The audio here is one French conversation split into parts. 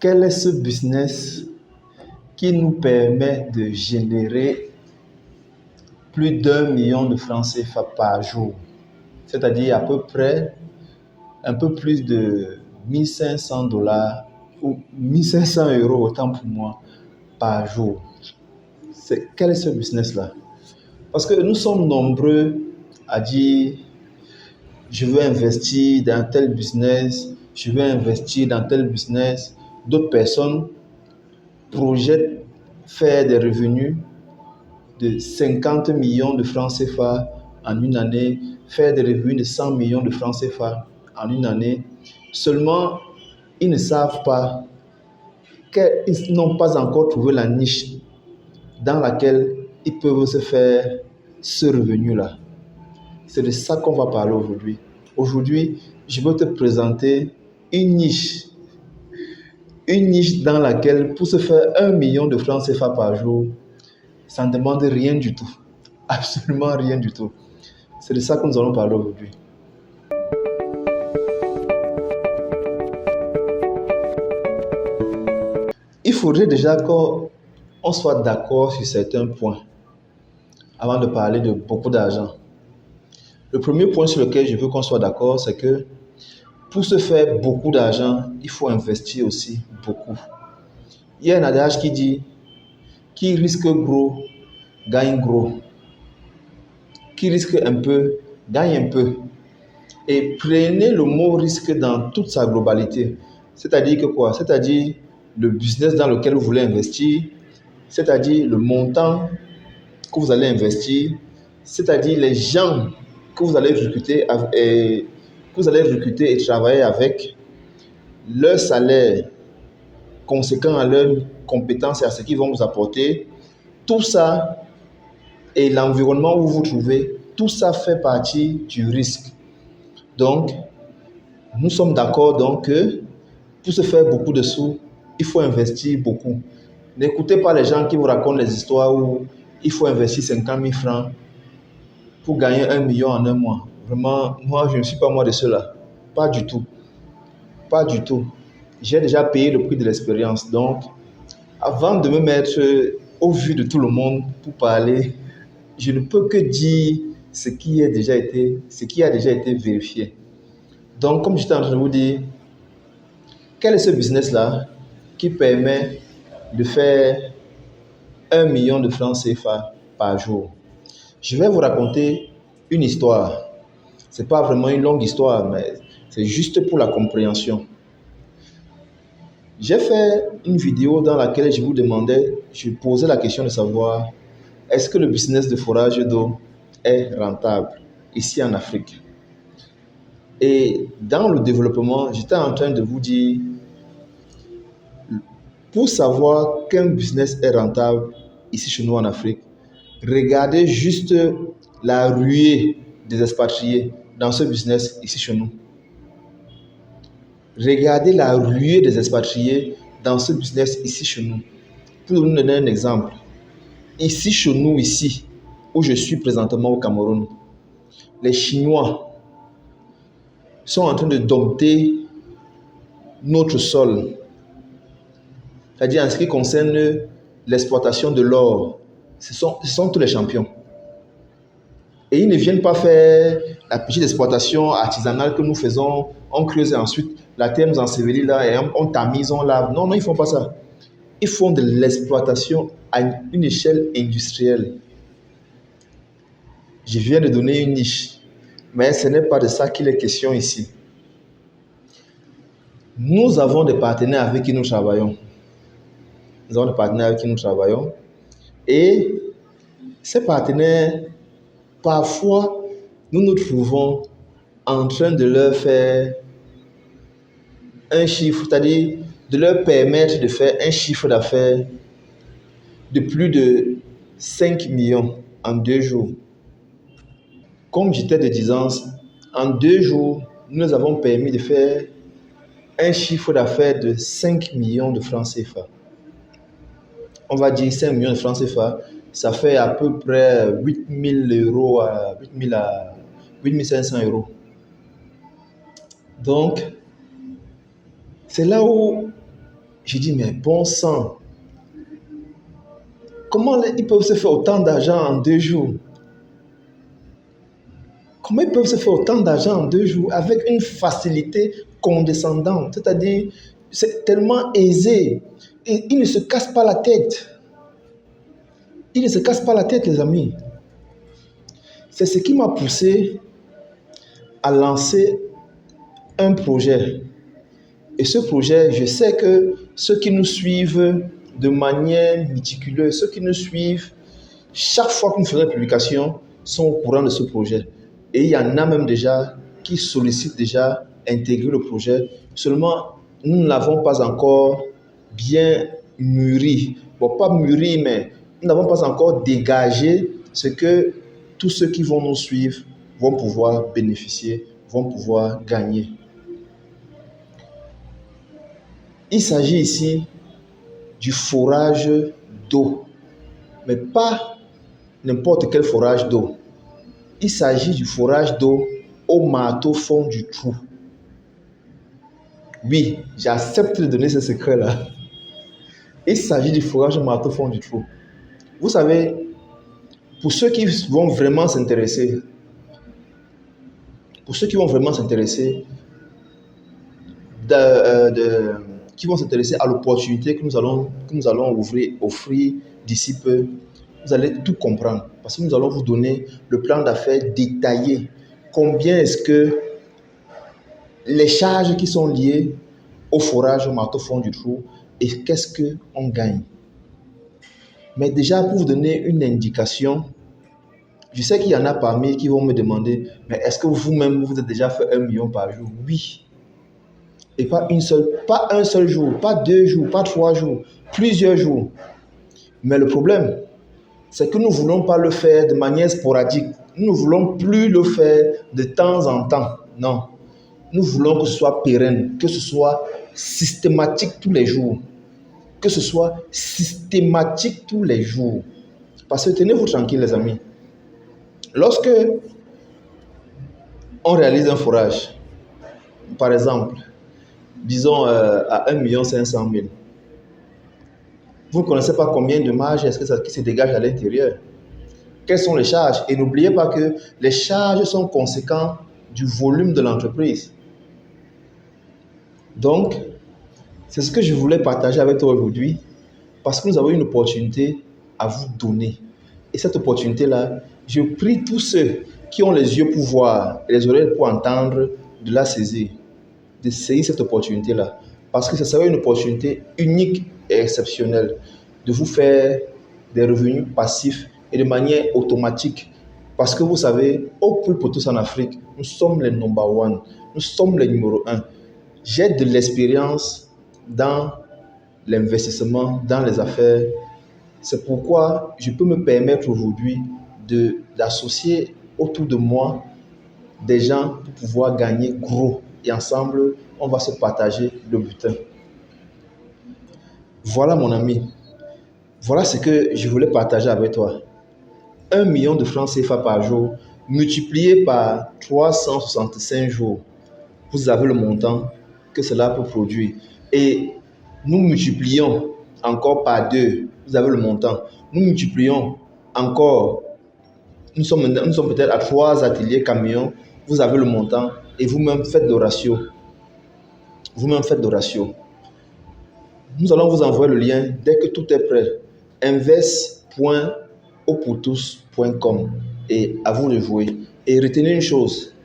Quel est ce business qui nous permet de générer plus d'1 million de francs CFA par jour? C'est-à-dire à peu près un peu plus de 1500 $ ou 1500 euros, autant pour moi, par jour. Quel est ce business-là? Parce que nous sommes nombreux à dire je veux investir dans tel business, je veux investir dans tel business. D'autres personnes projettent faire des revenus de 50 millions de francs CFA en une année, faire des revenus de 100 millions de francs CFA en une année. Seulement, ils ne savent pas qu'ils n'ont pas encore trouvé la niche dans laquelle ils peuvent se faire ce revenu-là. C'est de ça qu'on va parler aujourd'hui. Aujourd'hui, je veux te présenter une niche dans laquelle, pour se faire 1 million de francs CFA par jour, ça ne demande rien du tout. Absolument rien du tout. C'est de ça que nous allons parler aujourd'hui. Il faudrait déjà qu'on soit d'accord sur certains points avant de parler de beaucoup d'argent. Le premier point sur lequel je veux qu'on soit d'accord, c'est que pour se faire beaucoup d'argent, il faut investir aussi beaucoup. Il y a un adage qui dit qui risque gros, gagne gros. Qui risque un peu, gagne un peu. Et prenez le mot risque dans toute sa globalité. C'est-à-dire que quoi? C'est-à-dire le business dans lequel vous voulez investir, c'est-à-dire le montant que vous allez investir, c'est-à-dire les gens que vous allez recruter et travailler avec, leur salaire conséquent à leurs compétences et à ce qu'ils vont vous apporter, tout ça et l'environnement où vous vous trouvez, tout ça fait partie du risque. Donc, nous sommes d'accord donc que pour se faire beaucoup de sous, il faut investir beaucoup. N'écoutez pas les gens qui vous racontent les histoires où il faut investir 50 000 francs pour gagner 1 million en un mois. Vraiment, moi, je ne suis pas moi de ceux-là. Pas du tout. Pas du tout. J'ai déjà payé le prix de l'expérience. Donc, avant de me mettre au vu de tout le monde pour parler, je ne peux que dire ce qui a déjà été vérifié. Donc, comme j'étais en train de vous dire, quel est ce business-là qui permet de faire 1 million de francs CFA par jour? Je vais vous raconter une histoire. Ce n'est pas vraiment une longue histoire, mais c'est juste pour la compréhension. J'ai fait une vidéo dans laquelle je posais la question de savoir est-ce que le business de forage d'eau est rentable ici en Afrique? Et dans le développement, j'étais en train de vous dire, pour savoir qu'un business est rentable ici chez nous en Afrique, regardez juste la ruée des expatriés dans ce business ici chez nous. Regardez la ruée des expatriés dans ce business ici chez nous. Pour vous donner un exemple, ici chez nous, ici, où je suis présentement au Cameroun, les Chinois sont en train de dompter notre sol. C'est-à-dire en ce qui concerne l'exploitation de l'or, ce sont tous les champions. Et ils ne viennent pas faire la petite exploitation artisanale que nous faisons, on creuse et ensuite la terre nous ensevelit là et on tamise, on lave. Non, ils ne font pas ça. Ils font de l'exploitation à une échelle industrielle. Je viens de donner une niche, mais ce n'est pas de ça qu'il est question ici. Nous avons des partenaires avec qui nous travaillons. Et ces partenaires, parfois, nous nous trouvons en train de leur faire un chiffre, c'est-à-dire de leur permettre de faire un chiffre d'affaires de plus de 5 millions en 2 jours. Comme j'étais de disance, en 2 jours, nous nous avons permis de faire un chiffre d'affaires de 5 millions de francs CFA. On va dire 5 millions de francs CFA, ça fait à peu près 8 000 euros à 8 500 euros. Donc, c'est là où J'ai dit, mais bon sang, comment ils peuvent se faire autant d'argent en 2 jours? Comment ils peuvent se faire autant d'argent en 2 jours avec une facilité condescendante? C'est-à-dire, c'est tellement aisé. Et ils ne se cassent pas la tête. Ils ne se cassent pas la tête, les amis. C'est ce qui m'a poussé à lancer un projet. Et ce projet, je sais que ceux qui nous suivent de manière méticuleuse, ceux qui nous suivent, chaque fois que nous faisons une publication, sont au courant de ce projet. Et il y en a même déjà qui sollicitent déjà intégrer le projet. Seulement, nous ne l'avons pas encore bien mûri. Bon, pas mûri, mais nous n'avons pas encore dégagé ce que tous ceux qui vont nous suivre vont pouvoir bénéficier, vont pouvoir gagner. Il s'agit ici du forage d'eau, mais pas n'importe quel forage d'eau. Il s'agit du forage d'eau au marteau fond du trou. Oui, j'accepte de donner ce secret-là. Il s'agit du forage au marteau fond du trou. Vous savez, pour ceux qui vont vraiment s'intéresser, qui vont s'intéresser à l'opportunité que nous allons offrir d'ici peu, vous allez tout comprendre. Parce que nous allons vous donner le plan d'affaires détaillé. Combien est-ce que les charges qui sont liées au forage au marteau fond du trou et qu'est-ce qu'on gagne. Mais déjà, pour vous donner une indication, je sais qu'il y en a parmi qui vont me demander, mais est-ce que vous-même, vous avez déjà fait 1 million par jour? Oui. Et pas un seul jour, pas 2 jours, pas 3 jours, plusieurs jours. Mais le problème, c'est que nous ne voulons pas le faire de manière sporadique. Nous ne voulons plus le faire de temps en temps. Non. Nous voulons que ce soit pérenne, que ce soit systématique tous les jours. Que ce soit systématique tous les jours. Parce que tenez-vous tranquille, les amis. Lorsque on réalise un forage, par exemple, disons à 1 500 000, vous ne connaissez pas combien de marge est-ce que ça qui se dégage à l'intérieur. Quelles sont les charges? Et n'oubliez pas que les charges sont conséquentes du volume de l'entreprise. Donc, c'est ce que je voulais partager avec toi aujourd'hui parce que nous avons une opportunité à vous donner. Et cette opportunité-là, je prie tous ceux qui ont les yeux pour voir et les oreilles pour entendre de la saisir, de saisir cette opportunité-là. Parce que ce serait une opportunité unique et exceptionnelle de vous faire des revenus passifs et de manière automatique. Parce que vous savez, au plus pour tous en Afrique, nous sommes les number one, nous sommes les numéro 1. J'ai de l'expérience dans l'investissement, dans les affaires. C'est pourquoi je peux me permettre aujourd'hui d'associer autour de moi des gens pour pouvoir gagner gros. Et ensemble, on va se partager le butin. Voilà mon ami. Voilà ce que je voulais partager avec toi. 1 million de francs CFA par jour, multiplié par 365 jours. Vous avez le montant que cela peut produire. Et nous multiplions encore par 2. Vous avez le montant. Nous multiplions encore. Nous sommes peut-être à 3 ateliers camions. Vous avez le montant. Et vous-même faites le ratio. Vous-même faites le ratio. Nous allons vous envoyer le lien dès que tout est prêt. invest.opouttous.com et à vous de jouer. Et retenez une chose.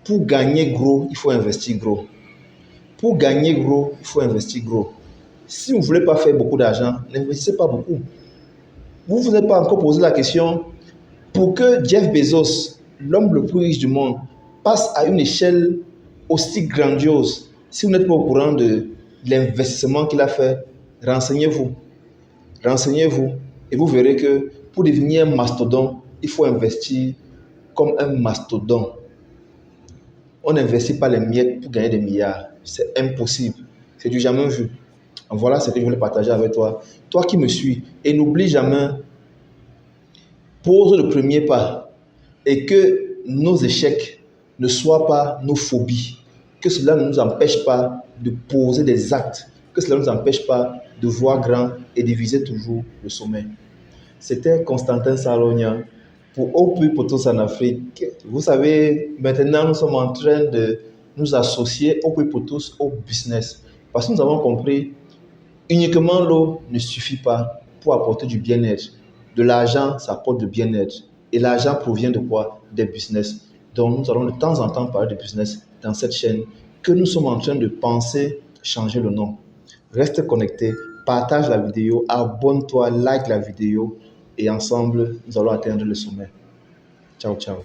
Pour gagner gros, il faut investir gros. Pour gagner gros, il faut investir gros. Si vous ne voulez pas faire beaucoup d'argent, n'investissez pas beaucoup. Vous ne vous êtes pas encore posé la question, pour que Jeff Bezos, l'homme le plus riche du monde, passe à une échelle aussi grandiose, si vous n'êtes pas au courant de l'investissement qu'il a fait, renseignez-vous. Renseignez-vous et vous verrez que pour devenir un mastodonte, il faut investir comme un mastodonte. On n'investit pas les miettes pour gagner des milliards. C'est impossible. C'est du jamais vu. Voilà ce que je voulais partager avec toi. Toi qui me suis, et n'oublie jamais, pose le premier pas et que nos échecs ne soient pas nos phobies. Que cela ne nous empêche pas de poser des actes, que cela ne nous empêche pas de voir grand et de viser toujours le sommet. C'était Constantin Salonia pour Au plus pour tous en Afrique. Vous savez, maintenant nous sommes en train de nous associer au plus pour tous au business. Parce que nous avons compris, uniquement l'eau ne suffit pas pour apporter du bien-être. De l'argent, ça apporte du bien-être. Et l'argent provient de quoi? Des business. Donc nous allons de temps en temps parler de business dans cette chaîne que nous sommes en train de penser changer le nom. Reste connecté, partage la vidéo, abonne-toi, like la vidéo et ensemble, nous allons atteindre le sommet. Ciao, ciao.